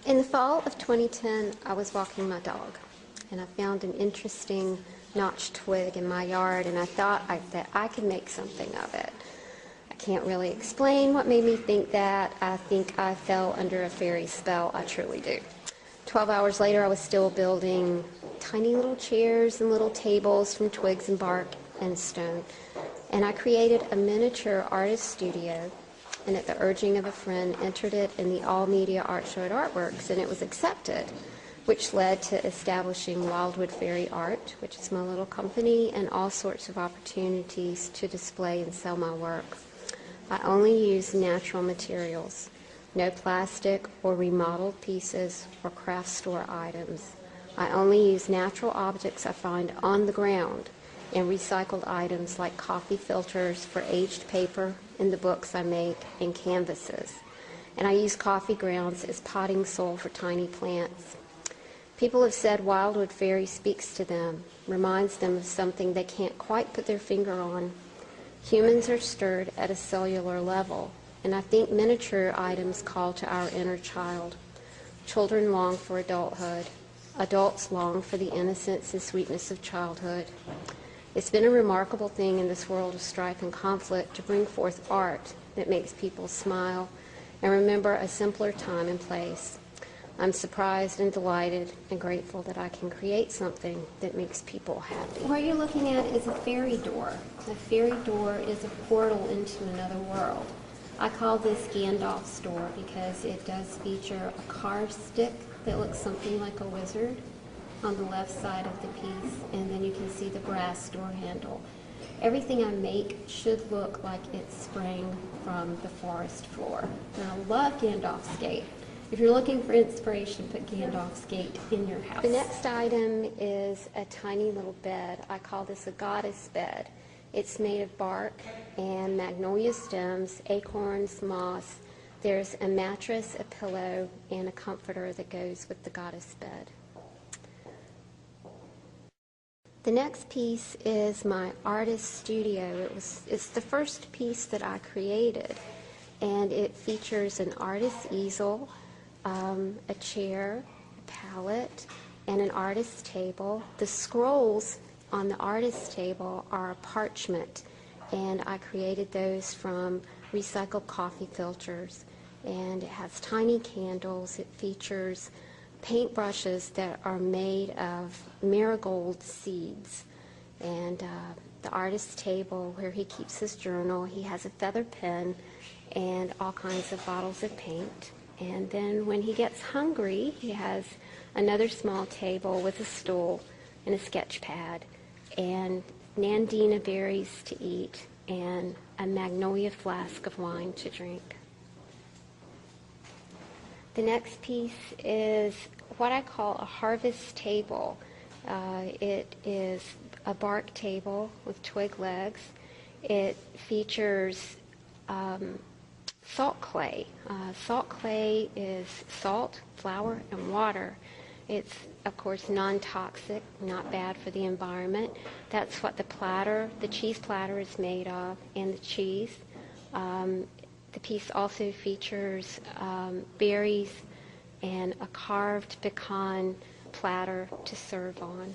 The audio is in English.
In the fall of 2010, I was walking my dog, and I found an interesting notched twig in my yard, and I thought that I could make something of it. I can't really explain what made me think that. I think I fell under a fairy spell. I truly do. 12 hours later, I was still building tiny little chairs and little tables from twigs and bark and stone. And I created a miniature artist studio, and at the urging of a friend, entered it in the all-media art show at Artworks, and it was accepted, which led to establishing Wildwood Fairy Art, which is my little company, and all sorts of opportunities to display and sell my work. I only use natural materials, no plastic or remodeled pieces or craft store items. I only use natural objects I find on the ground and recycled items like coffee filters for aged paper in the books I make and canvases. And I use coffee grounds as potting soil for tiny plants. People have said Wildwood Fairy speaks to them, reminds them of something they can't quite put their finger on. Humans are stirred at a cellular level, and I think miniature items call to our inner child. Children long for adulthood. Adults long for the innocence and sweetness of childhood. It's been a remarkable thing in this world of strife and conflict to bring forth art that makes people smile and remember a simpler time and place. I'm surprised and delighted and grateful that I can create something that makes people happy. What you're looking at is a fairy door. A fairy door is a portal into another world. I call this Gandalf's door because it does feature a carved stick that looks something like a wizard on the left side of the piece, and then you can see the brass door handle. Everything I make should look like it sprang from the forest floor. And I love Gandalf's Gate. If you're looking for inspiration, put Gandalf's Gate in your house. The next item is a tiny little bed. I call this a goddess bed. It's made of bark and magnolia stems, acorns, moss. There's a mattress, a pillow, and a comforter that goes with the goddess bed. The next piece is my artist studio. It's the first piece that I created, and it features an artist's easel, a chair, a palette, and an artist's table. The scrolls on the artist's table are parchment, and I created those from recycled coffee filters. And it has tiny candles. It features paintbrushes that are made of marigold seeds. And the artist's table, where he keeps his journal, he has a feather pen and all kinds of bottles of paint. And then when he gets hungry, he has another small table with a stool and a sketch pad and nandina berries to eat and a magnolia flask of wine to drink. The next piece is what I call a harvest table. It is a bark table with twig legs. It features salt clay. Salt clay is salt, flour, and water. It's, of course, non-toxic, not bad for the environment. That's what the cheese platter is made of, and the cheese. The piece also features berries and a carved pecan platter to serve on.